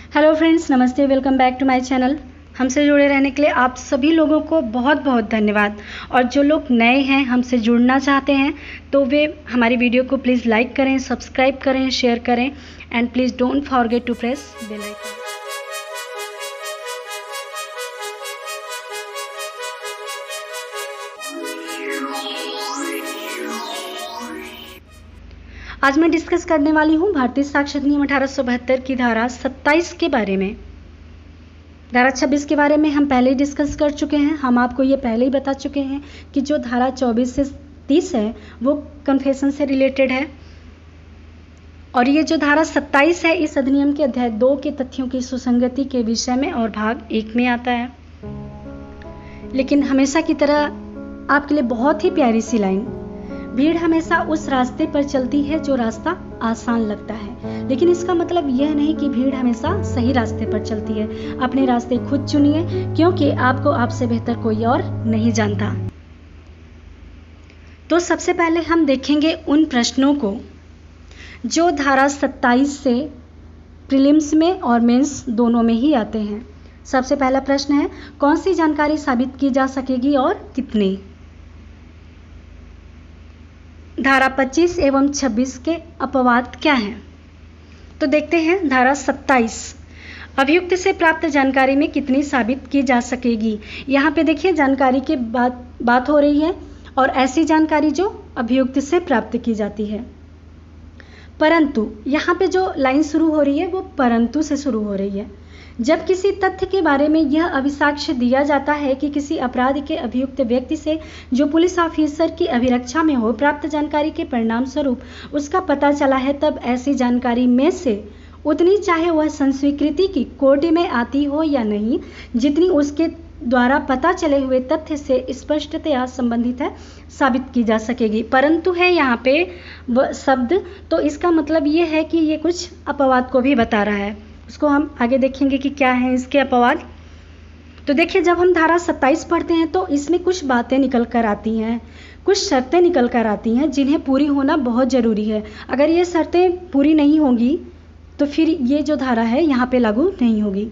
Hello friends, नमस्ते। Welcome back to my channel. हमसे जुड़े रहने के लिए आप सभी लोगों को बहुत बहुत धन्यवाद। और जो लोग नए हैं, हमसे जुड़ना चाहते हैं, तो वे हमारी वीडियो को प्लीज़ लाइक करें, सब्सक्राइब करें, शेयर करें and please don't forget to press bell icon. आज मैं डिस्कस करने वाली हूँ भारतीय साक्ष्य अधिनियम 1872 की धारा 27 के बारे में। धारा 26 के बारे में हम पहले ही डिस्कस कर चुके हैं। हम आपको ये पहले ही बता चुके हैं कि जो धारा 24 से 30 है वो कन्फेशन से रिलेटेड है, और ये जो धारा 27 है इस अधिनियम के अध्याय 2 के तथ्यों की सुसंगति के विषय में और भाग 1 में आता है। लेकिन हमेशा की तरह आपके लिए बहुत ही प्यारी सी लाइन, भीड़ हमेशा उस रास्ते पर चलती है जो रास्ता आसान लगता है, लेकिन इसका मतलब यह नहीं कि भीड़ हमेशा सही रास्ते पर चलती है। अपने रास्ते खुद चुनिए, क्योंकि आपको आपसे बेहतर कोई और नहीं जानता। तो सबसे पहले हम देखेंगे उन प्रश्नों को जो धारा 27 से प्रीलिम्स में और मेंस दोनों में ही आते हैं। सबसे पहला प्रश्न है, कौन सी जानकारी साबित की जा सकेगी और कितनी। धारा 25 एवं 26 के अपवाद क्या हैं? तो देखते हैं। धारा 27, अभियुक्त से प्राप्त जानकारी में कितनी साबित की जा सकेगी। यहाँ पे देखिए जानकारी की बात हो रही है, और ऐसी जानकारी जो अभियुक्त से प्राप्त की जाती है। परंतु यहाँ पे जो लाइन शुरू हो रही है वो परंतु से शुरू हो रही है। जब किसी तथ्य के बारे में यह अभिसाक्ष्य दिया जाता है कि किसी अपराध के अभियुक्त व्यक्ति से जो पुलिस ऑफिसर की अभिरक्षा में हो प्राप्त जानकारी के परिणाम स्वरूप उसका पता चला है, तब ऐसी जानकारी में से उतनी, चाहे वह संस्वीकृति की कोटि में आती हो या नहीं, जितनी उसके द्वारा पता चले हुए तथ्य से स्पष्टतया संबंधित है, साबित की जा सकेगी। परंतु है यहाँ पे शब्द, तो इसका मतलब ये है कि ये कुछ अपवाद को भी बता रहा है। उसको हम आगे देखेंगे कि क्या है इसके अपवाद। तो देखिए, जब हम धारा 27 पढ़ते हैं तो इसमें कुछ बातें निकल कर आती हैं, कुछ शर्तें निकल कर आती हैं जिन्हें पूरी होना बहुत ज़रूरी है। अगर ये शर्तें पूरी नहीं होंगी तो फिर ये जो धारा है यहाँ पे लागू नहीं होगी।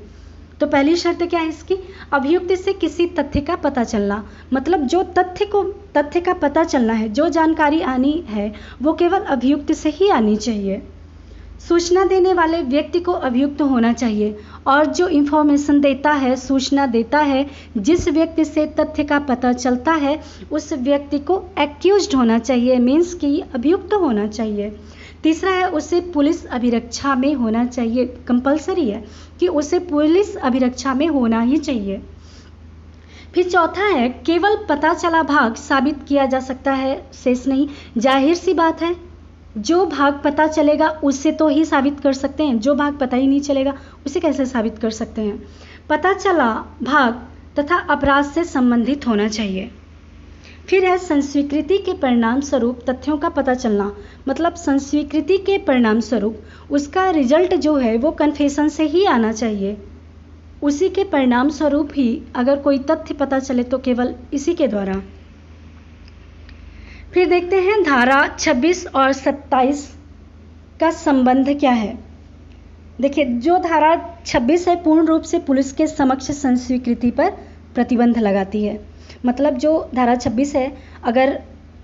तो पहली शर्त क्या है इसकी, अभियुक्त से किसी तथ्य का पता चलना। मतलब जो तथ्य का पता चलना है, जो जानकारी आनी है वो केवल अभियुक्त से ही आनी चाहिए। सूचना देने वाले व्यक्ति को अभियुक्त होना चाहिए, और जो इंफॉर्मेशन देता है, सूचना देता है, जिस व्यक्ति से तथ्य का पता चलता है उस व्यक्ति को एक्यूज्ड होना चाहिए, मीन्स कि अभियुक्त होना चाहिए। तीसरा है, उसे पुलिस अभिरक्षा में होना चाहिए। कंपलसरी है कि उसे पुलिस अभिरक्षा में होना ही चाहिए। फिर चौथा है, केवल पता चला भाग साबित किया जा सकता है, शेष नहीं। जाहिर सी बात है, जो भाग पता चलेगा उससे तो ही साबित कर सकते हैं, जो भाग पता ही नहीं चलेगा उसे कैसे साबित कर सकते हैं। पता चला भाग तथा अपराध से संबंधित होना चाहिए। फिर है, संस्वीकृति के परिणाम स्वरूप तथ्यों का पता चलना। मतलब संस्वीकृति के परिणाम स्वरूप उसका रिजल्ट जो है वो कन्फेशन से ही आना चाहिए। उसी के परिणाम स्वरूप ही अगर कोई तथ्य पता चले तो केवल इसी के द्वारा। फिर देखते हैं धारा 26 और 27 का संबंध क्या है। देखिए, जो धारा 26 है पूर्ण रूप से पुलिस के समक्ष संस्वीकृति पर प्रतिबंध लगाती है। मतलब जो धारा 26 है, अगर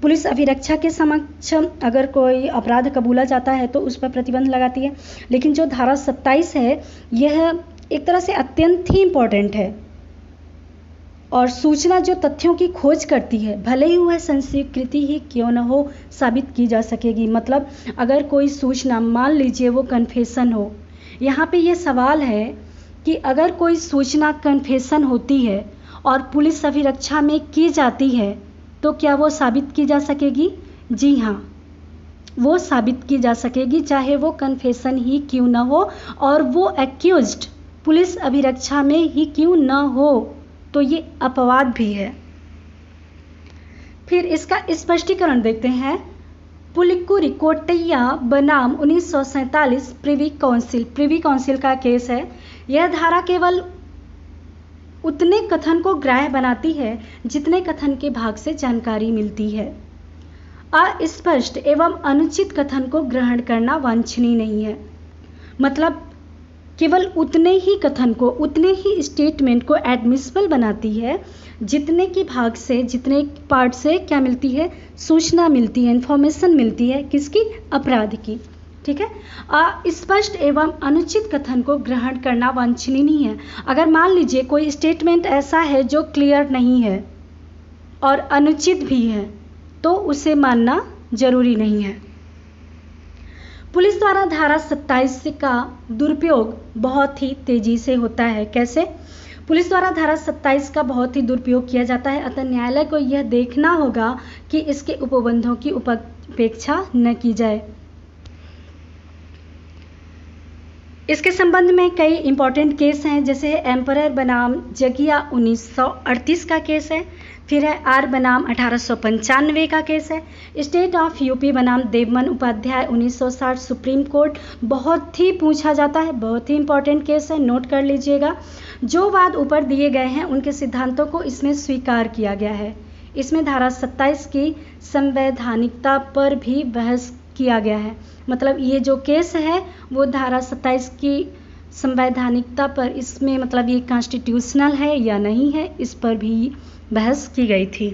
पुलिस अभिरक्षा के समक्ष अगर कोई अपराध कबूला जाता है तो उस पर प्रतिबंध लगाती है। लेकिन जो धारा 27 है यह एक तरह से अत्यंत ही इम्पोर्टेंट है, और सूचना जो तथ्यों की खोज करती है, भले ही वह संस्वीकृति ही क्यों न हो, साबित की जा सकेगी। मतलब अगर कोई सूचना, मान लीजिए वो कन्फेशन हो, यहाँ पे ये सवाल है कि अगर कोई सूचना कन्फेशन होती है और पुलिस अभिरक्षा में की जाती है तो क्या वो साबित की जा सकेगी? जी हाँ, वो साबित की जा सकेगी, चाहे वो कन्फेशन ही क्यों न हो और वो एक्यूज्ड पुलिस अभिरक्षा में ही क्यों न हो। तो ये अपवाद भी है। फिर इसका स्पष्टीकरण देखते हैं। पुलिकुरी कोटैया बनाम 1947 प्रिवी काउंसिल का केस है। यह धारा केवल उतने कथन को ग्राह्य बनाती है जितने कथन के भाग से जानकारी मिलती है। अस्पष्ट एवं अनुचित कथन को ग्रहण करना वांछनीय नहीं है। मतलब केवल उतने ही कथन को, उतने ही स्टेटमेंट को एडमिसिबल बनाती है जितने की भाग से, जितने पार्ट से क्या मिलती है, सूचना मिलती है, इंफॉर्मेशन मिलती है, किसकी, अपराध की। ठीक है। स्पष्ट एवं अनुचित कथन को ग्रहण करना वांछनीय नहीं है। अगर मान लीजिए कोई स्टेटमेंट ऐसा है जो क्लियर नहीं है और अनुचित भी है तो उसे मानना जरूरी नहीं है। पुलिस द्वारा धारा 27 का दुरुपयोग बहुत ही तेजी से होता है। कैसे? पुलिस द्वारा धारा 27 का बहुत ही दुरुपयोग किया जाता है, अतः न्यायालय को यह देखना होगा कि इसके उपबंधों की उपेक्षा न की जाए। इसके संबंध में कई इंपॉर्टेंट केस हैं, जैसे एम्परर बनाम जगिया 1938 का केस है, फिर है आर बनाम 1895 का केस है, स्टेट ऑफ यूपी बनाम देवमन उपाध्याय 1960 सुप्रीम कोर्ट। बहुत ही पूछा जाता है, बहुत ही इंपॉर्टेंट केस है, नोट कर लीजिएगा। जो वाद ऊपर दिए गए हैं उनके सिद्धांतों को इसमें स्वीकार किया गया है। इसमें धारा 27 की संवैधानिकता पर भी बहस किया गया है। मतलब ये जो केस है वो धारा 27 की संवैधानिकता पर, इसमें मतलब ये कॉन्स्टिट्यूशनल है या नहीं है, इस पर भी बहस की गई थी।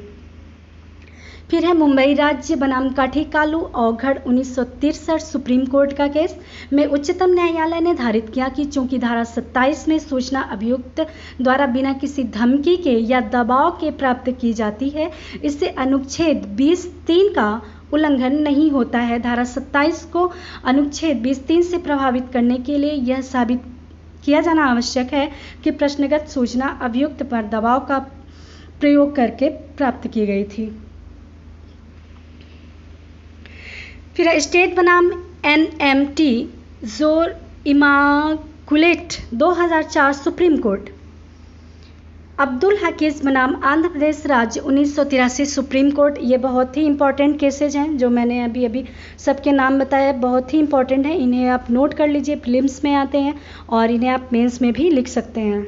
फिर है मुंबई राज्य बनाम काठी कालू औघड़ 1963 सुप्रीम कोर्ट का केस में उच्चतम न्यायालय ने धारित किया कि चूंकि धारा 27 में सूचना अभियुक्त द्वारा बिना किसी धमकी के या दबाव के प्राप्त की जाती है, इससे अनुच्छेद 20(3) का उल्लंघन नहीं होता है। धारा 27 को अनुच्छेद 20(3) से प्रभावित करने के लिए यह साबित किया जाना आवश्यक है कि प्रश्नगत सूचना अभियुक्त पर दबाव का प्रयोग करके प्राप्त की गई थी। फिर स्टेट बनाम NMT जोर इमाकुलेट 2004 सुप्रीम कोर्ट। अब्दुल हकीज बनाम आंध्र प्रदेश राज्य 1983 सुप्रीम कोर्ट। ये बहुत ही इंपॉर्टेंट केसेज हैं जो मैंने अभी सबके नाम बताया, बहुत ही इंपॉर्टेंट है, इन्हें आप नोट कर लीजिए, प्रीलिम्स में आते हैं और इन्हें आप मेंस में भी लिख सकते हैं।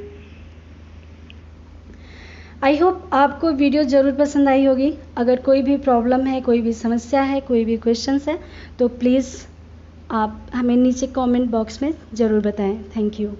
आई होप आपको वीडियो ज़रूर पसंद आई होगी। अगर कोई भी प्रॉब्लम है, कोई भी समस्या है, कोई भी क्वेश्चंस है तो प्लीज़ आप हमें नीचे कमेंट बॉक्स में ज़रूर बताएं। Thank you.